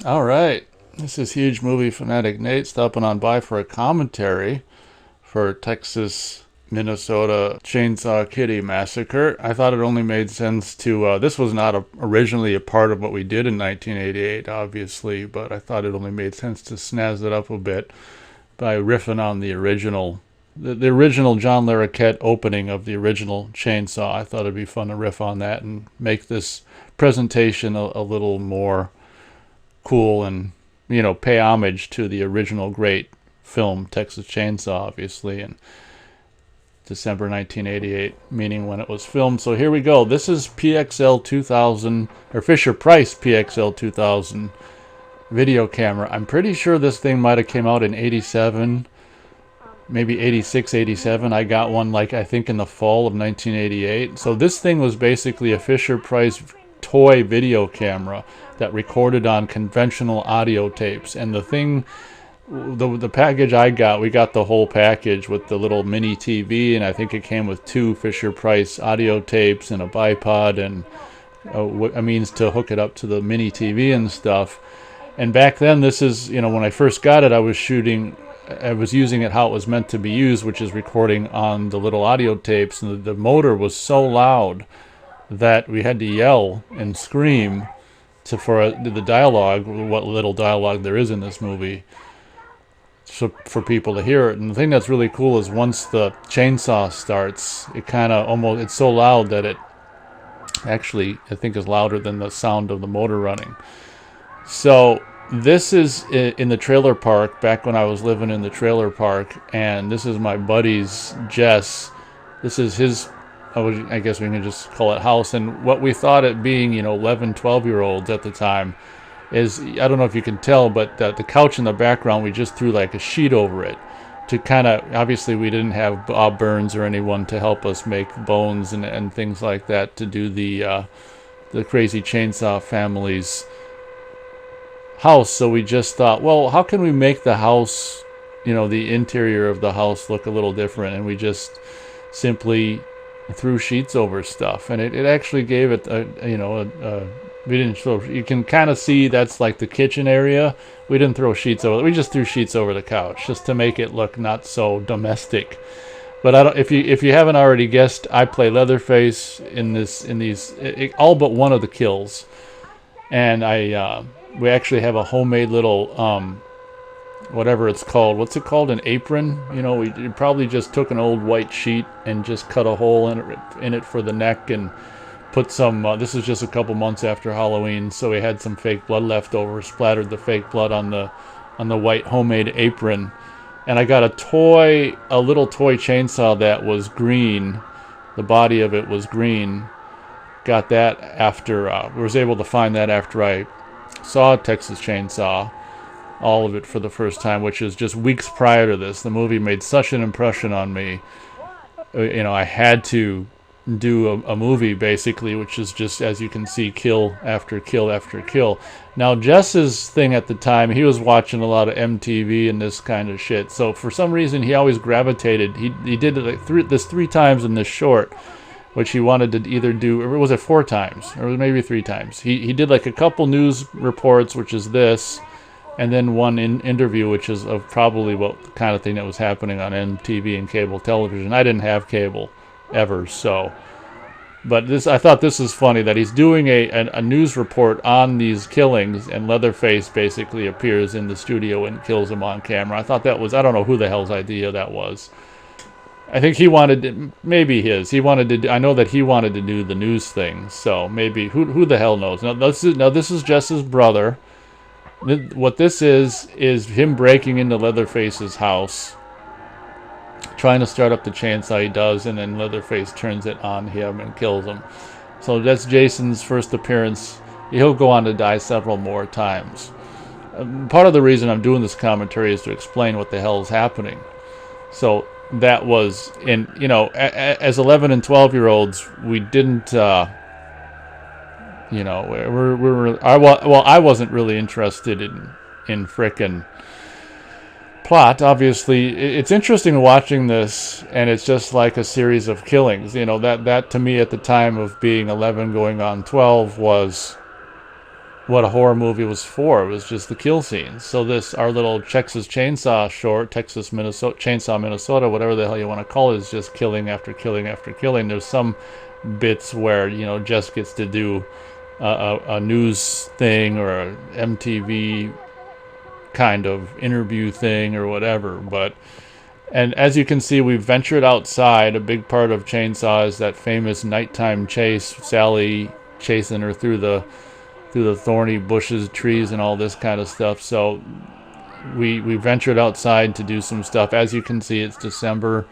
All right. This is Huge Movie Fanatic Nate stopping on by for a commentary for Texas, Minnesota Chain Saw Kiddie Massacre. I thought it only made sense to. This was not originally a part of what we did in 1988, obviously, but I thought it only made sense to snazz it up a bit by riffing on the original. The original John Larroquette opening of the original Chainsaw. I thought it'd be fun to riff on that and make this presentation a little more cool and pay homage to the original great film Texas Chainsaw, obviously, in December 1988, meaning when it was filmed. So here we go. This is PXL 2000 or Fisher Price PXL 2000 video camera. I'm pretty sure this thing might have came out in 87, maybe 86, 87. I got one I think in the fall of 1988. So this thing was basically a Fisher Price toy video camera that recorded on conventional audio tapes. And the package I got, we got the whole package with the little mini TV, and I think it came with 2 Fisher Price audio tapes and a bipod and a means to hook it up to the mini TV and stuff. And back then, this is, when I first got it, I was using it how it was meant to be used, which is recording on the little audio tapes, and the motor was so loud that we had to yell and scream for the dialogue, what little dialogue there is in this movie, so for people to hear it. And the thing that's really cool is once the chainsaw starts, it kind of it's so loud that it actually, I think, is louder than the sound of the motor running. So this is in the trailer park back when I was living in the trailer park, and this is my buddy's Jess. This is his, I guess we can just call it house. And what we thought it being, 11, 12-year-olds at the time is, I don't know if you can tell, but the couch in the background, we just threw a sheet over it to kind of, obviously we didn't have Bob Burns or anyone to help us make bones and things like that to do the crazy chainsaw family's house. So we just thought, well, how can we make the house, the interior of the house look a little different? And we just simply threw sheets over stuff, and it actually gave it we didn't throw, you can kind of see that's the kitchen area. We didn't throw sheets over, we just threw sheets over the couch just to make it look not so domestic. But I don't, if you haven't already guessed, I play Leatherface in these all but one of the kills. And we actually have a homemade little whatever it's called. What's it called? An apron? We probably just took an old white sheet and just cut a hole in it for the neck and put some. This is just a couple months after Halloween, so we had some fake blood left over. Splattered the fake blood on the white homemade apron, and I got a little toy chainsaw that was green. The body of it was green. Got that after was able to find that after I saw Texas Chainsaw, all of it for the first time, which is just weeks prior to this. The movie made such an impression on me. I had to do a movie basically, which is just, as you can see, kill after kill after kill. Now Jess's thing at the time, he was watching a lot of MTV and this kind of shit. So for some reason, he always gravitated. He did it three times in this short, which he wanted to either do, or was it 4 times, or maybe 3 times? He did a couple news reports, which is this, and then one interview, which is of probably what kind of thing that was happening on MTV and cable television. I didn't have cable ever, so. But I thought this is funny that he's doing a news report on these killings, and Leatherface basically appears in the studio and kills him on camera. I thought that was, I don't know who the hell's idea that was. I think he wanted, maybe his. He wanted to. I know that he wanted to do the news thing. So maybe who the hell knows? Now this is Jess's brother. What this is him breaking into Leatherface's house, trying to start up the chainsaw. He does, and then Leatherface turns it on him and kills him. So that's Jason's first appearance. He'll go on to die several more times. Part of the reason I'm doing this commentary is to explain what the hell is happening. So that was as 11 and 12-year-olds, we didn't I wasn't really interested in frickin' plot. Obviously, it's interesting watching this, and it's just like a series of killings. That to me at the time of being 11 going on 12 was what a horror movie was for. It was just the kill scenes. So this, our little Texas Chainsaw short, Texas Minnesota Chainsaw Minnesota, whatever the hell you want to call it, is just killing after killing after killing. There's some bits where Jess gets to do a news thing or a MTV kind of interview thing or whatever. And as you can see, we've ventured outside. A big part of Chainsaw is that famous nighttime chase, Sally chasing her through the thorny bushes, trees, and all this kind of stuff. So we ventured outside to do some stuff. As you can see, it's December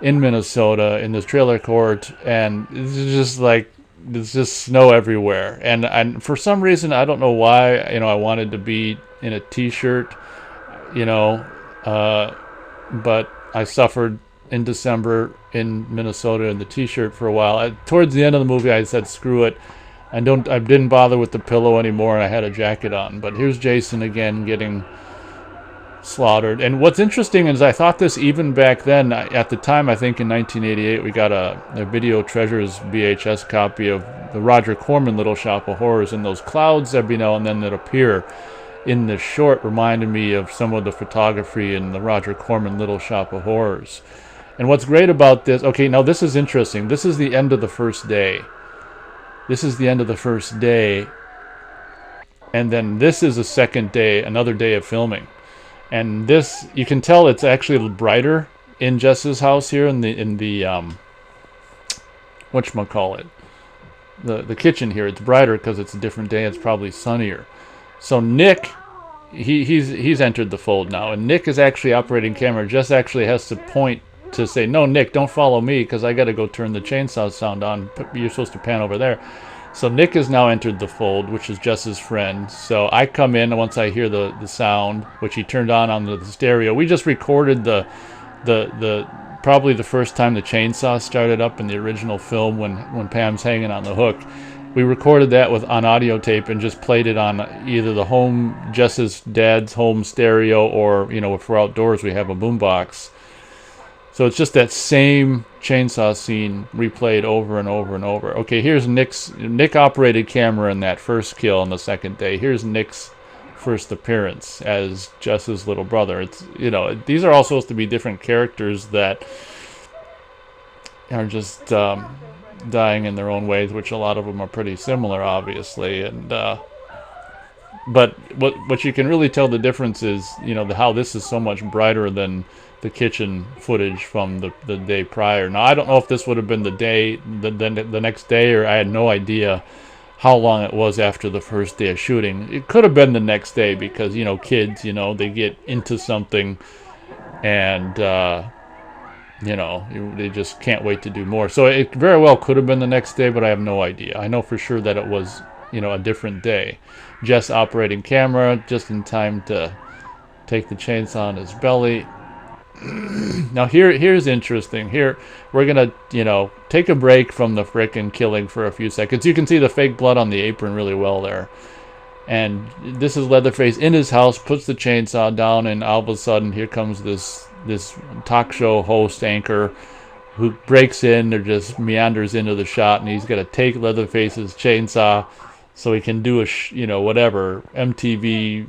in Minnesota in this trailer court, and it's just like there's just snow everywhere. And for some reason, I don't know why, I wanted to be in a t-shirt, but I suffered in December in Minnesota in the t-shirt for a while. Towards the end of the movie, I said, screw it. I didn't bother with the pillow anymore, and I had a jacket on. But here's Jason again getting slaughtered. And what's interesting is I thought this even back then. At the time, I think in 1988, we got a Video Treasures VHS copy of the Roger Corman Little Shop of Horrors, and those clouds every now and then that appear in the short reminded me of some of the photography in the Roger Corman Little Shop of Horrors. And what's great about this, okay, now this is interesting. This is the end of the first day. This is the end of the first day. And then this is the second day, another day of filming. And this, you can tell it's actually brighter in Jess's house here in the whatchamacallit, the kitchen here. It's brighter because it's a different day. It's probably sunnier. So Nick, he's entered the fold now, and Nick is actually operating camera. Jess actually has to point to say, no, Nick, don't follow me because I got to go turn the chainsaw sound on. You're supposed to pan over there. So Nick has now entered the fold, which is Jess's friend. So I come in once I hear the sound, which he turned on the stereo. We just recorded the probably the first time the chainsaw started up in the original film when Pam's hanging on the hook. We recorded that on audio tape and just played it on either the Jess's dad's home stereo, or if we're outdoors we have a boombox. So it's just that same chainsaw scene replayed over and over and over. Okay, here's Nick operated camera in that first kill on the second day. Here's Nick's first appearance as Jess's little brother. It's these are all supposed to be different characters that are just dying in their own ways, which a lot of them are pretty similar, obviously. And but what you can really tell the difference is how this is so much brighter than the kitchen footage from the day prior. Now I don't know if this would have been the next day, or I had no idea how long it was after the first day of shooting. It could have been the next day because kids they get into something and they just can't wait to do more. So it very well could have been the next day, but I have no idea. I know for sure that it was a different day. Jess operating camera just in time to take the chainsaw on his belly. Now here's interesting. Here we're gonna take a break from the frickin' killing for a few seconds. You can see the fake blood on the apron really well there. And this is Leatherface in his house, puts the chainsaw down, and all of a sudden here comes this talk show host anchor who breaks in or just meanders into the shot, and he's gonna take Leatherface's chainsaw so he can do a whatever MTV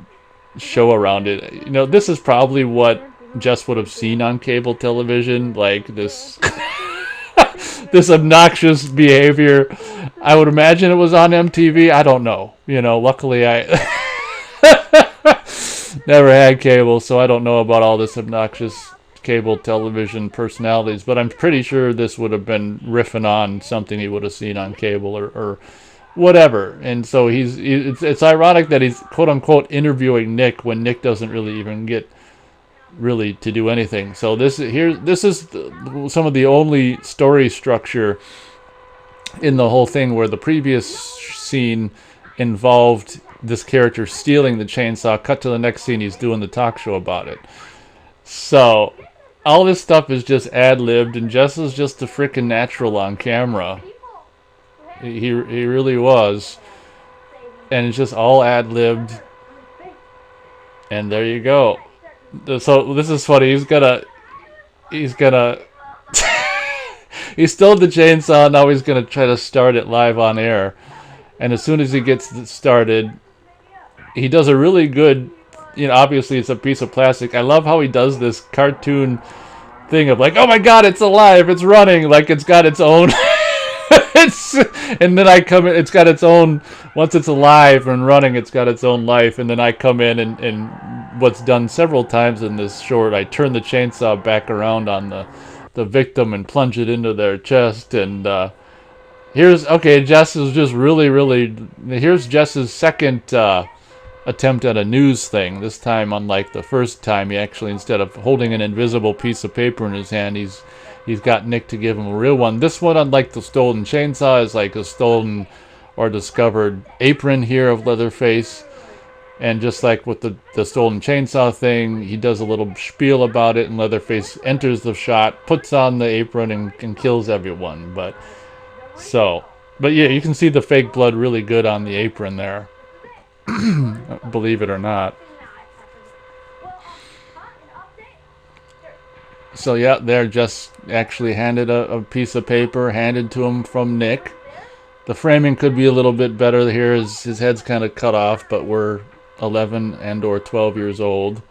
show around it. This is probably what Jess would have seen on cable television, like this this obnoxious behavior. I would imagine it was on MTV. I don't know. Luckily I never had cable, so I don't know about all this obnoxious cable television personalities, but I'm pretty sure this would have been riffing on something he would have seen on cable or whatever. And so it's ironic that he's quote unquote interviewing Nick when Nick doesn't really even get really to do anything. So this is some of the only story structure in the whole thing, where the previous scene involved this character stealing the chainsaw. Cut to the next scene, he's doing the talk show about it. So all this stuff is just ad-libbed, and Jess is just a freaking natural on camera. He really was. And it's just all ad-libbed. And there you go. So this is funny. He's gonna he stole the chainsaw. Now he's gonna try to start it live on air, And as soon as he gets started, he does a really good, obviously it's a piece of plastic. I love how he does this cartoon thing of like, oh my god, it's alive, it's running, like it's got its own. And then I come in, it's got its own, once it's alive and running, it's got its own life. And then I come in and what's done several times in this short, I turn the chainsaw back around on the victim and plunge it into their chest. And Jess is just really, here's Jess's second attempt at a news thing. This time, unlike the first time, he actually, instead of holding an invisible piece of paper in his hand, he's got Nick to give him a real one. This one, unlike the stolen chainsaw, is like a stolen or discovered apron here of Leatherface. And just like with the stolen chainsaw thing, he does a little spiel about it, and Leatherface enters the shot, puts on the apron, and kills everyone. But yeah, you can see the fake blood really good on the apron there. Believe it or not. So yeah, they're just actually handed a piece of paper, handed to him from Nick. The framing could be a little bit better here. His head's kind of cut off, but we're 11 and or 12 years old.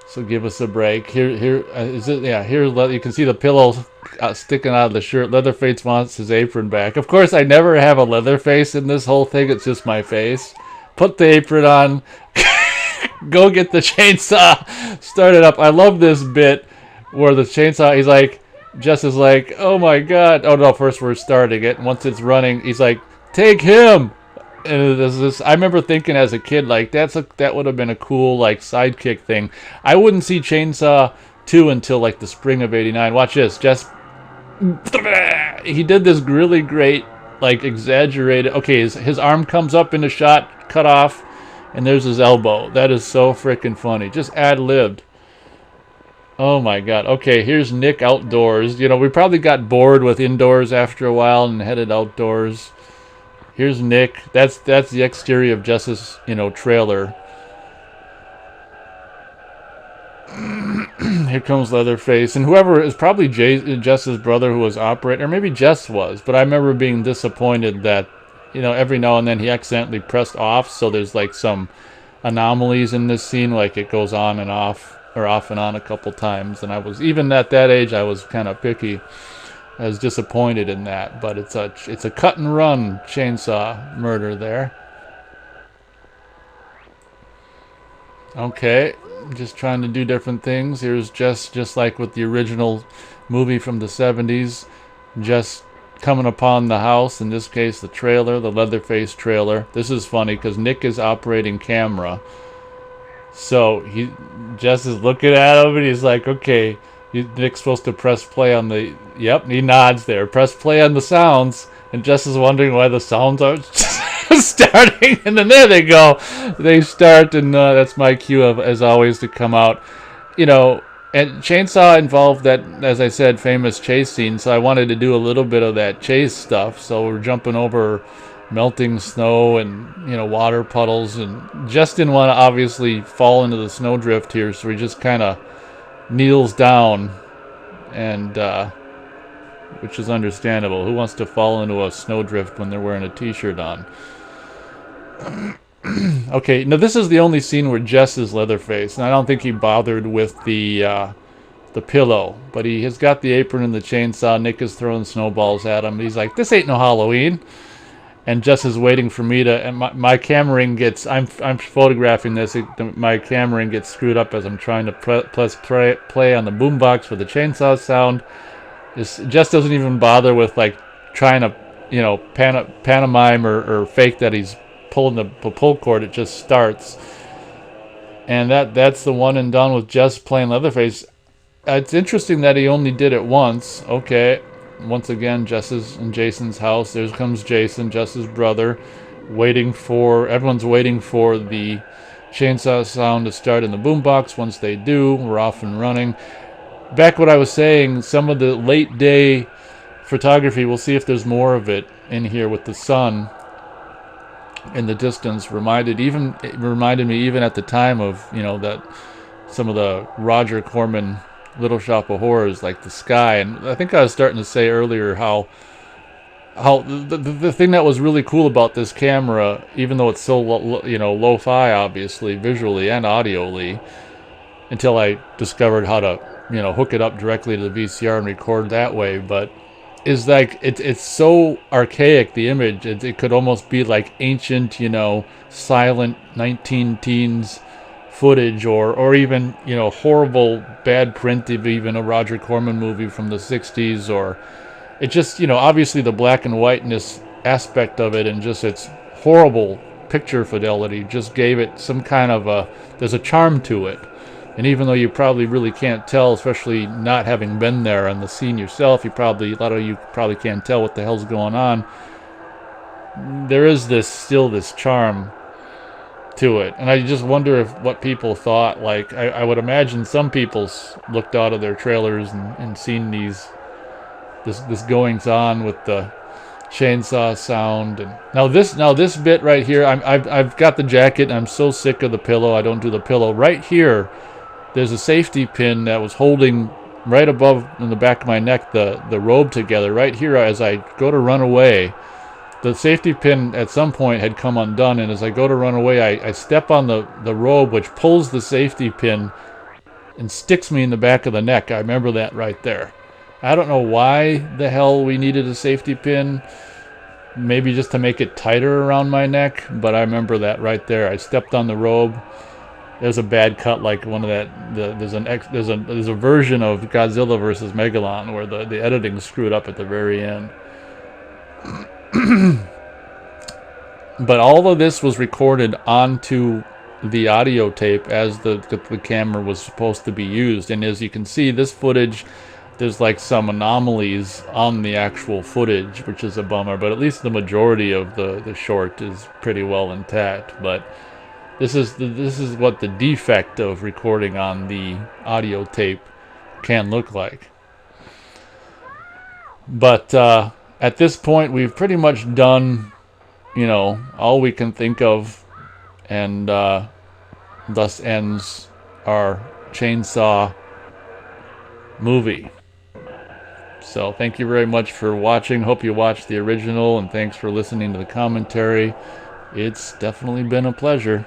So give us a break. Here is it? Yeah, here you can see the pillow sticking out of the shirt. Leatherface wants his apron back. Of course, I never have a Leatherface in this whole thing. It's just my face. Put the apron on. Go get the chainsaw. Start it up. I love this bit where the chainsaw, he's like, Jess is like, oh my god. Oh no, first we're starting it. And once it's running, he's like, take him. And I remember thinking as a kid, like, that would have been a cool, like, sidekick thing. I wouldn't see Chainsaw 2 until, like, the spring of '89. Watch this. Just, he did this really great, like, exaggerated, okay, his arm comes up in a shot, cut off, and there's his elbow. That is so freaking funny. Just ad-libbed. Oh my god. Okay, here's Nick outdoors. We probably got bored with indoors after a while and headed outdoors. Here's Nick. That's the exterior of Jess's, trailer. Here comes Leatherface. And whoever is probably Jess's brother who was operating, or maybe Jess was. But I remember being disappointed that, every now and then he accidentally pressed off. So there's like some anomalies in this scene, like it goes on and off, or off and on a couple times. And I was, even at that age, I was kind of picky. I was disappointed in that, but it's a cut and run chainsaw murder there. Okay, just trying to do different things. Here's just like with the original movie from the 70s, just coming upon the house, in this case the trailer, the Leatherface trailer. This is funny because Nick is operating camera. So Jess is looking at him and he's like, okay, Nick's supposed to press play on the... Yep, he nods there. Press play on the sounds. And Jess is wondering why the sounds aren't starting. And then there they go. They start, and that's my cue, as always, to come out. And Chainsaw involved that, as I said, famous chase scene. So I wanted to do a little bit of that chase stuff. So we're jumping over melting snow and, water puddles. And Jess didn't want to obviously fall into the snowdrift here. So he just kind of kneels down, and which is understandable. Who wants to fall into a snowdrift when they're wearing a t-shirt on? Okay, now this is the only scene where Jess is Leatherface, and I don't think he bothered with the pillow, but he has got the apron and the chainsaw. Nick is throwing snowballs at him. He's like, this ain't no Halloween. And Jess is waiting for me to, and my cameraing gets, I'm photographing this, my cameraing gets screwed up as I'm trying to press play on the boombox for the chainsaw sound. Jess doesn't even bother with, like, trying to, pantomime or fake that he's pulling the pull cord. It just starts. And that's the one and done with Jess playing Leatherface. It's interesting that he only did it once. Okay. Once again, Jess's and Jason's house. There comes Jason, Jess's brother, everyone's waiting for the chainsaw sound to start in the boombox. Once they do, we're off and running. Back what I was saying, some of the late day photography, we'll see if there's more of it in here with the sun in the distance. Reminded me even at the time of, that some of the Roger Corman Little Shop of Horrors, like the sky. And I think I was starting to say earlier how how the thing that was really cool about this camera, even though it's so lo-fi, obviously visually and audioly, until I discovered how to hook it up directly to the VCR and record that way, but is like it's so archaic, the image, it could almost be like ancient, silent 19 teens footage, or even horrible bad print of even a Roger Corman movie from the 60s. Or it just, obviously the black and whiteness aspect of it and just its horrible picture fidelity just gave it some kind of there's a charm to it. And even though you probably really can't tell, especially not having been there on the scene yourself, a lot of you probably can't tell what the hell's going on. There is still this charm to it. And I just wonder what people thought. Like, I would imagine some people looked out of their trailers and seen this goings on with the chainsaw sound. And now this bit right here, I've got the jacket and I'm so sick of the pillow. I don't do the pillow. Right here, there's a safety pin that was holding right above in the back of my neck the robe together. Right here, as I go to run away, the safety pin at some point had come undone, and as I go to run away, I step on the robe, which pulls the safety pin and sticks me in the back of the neck. I remember that right there. I don't know why the hell we needed a safety pin. Maybe just to make it tighter around my neck, but I remember that right there. I stepped on the robe. There's a bad cut, like one of that. There's a version of Godzilla versus Megalon where the editing screwed up at the very end. But all of this was recorded onto the audio tape as the camera was supposed to be used. And as you can see, this footage, there's like some anomalies on the actual footage, which is a bummer. But at least the majority of the short is pretty well intact. But this is what the defect of recording on the audio tape can look like. But at this point, we've pretty much done, all we can think of, and thus ends our chainsaw movie. So thank you very much for watching. Hope you watched the original, and thanks for listening to the commentary. It's definitely been a pleasure.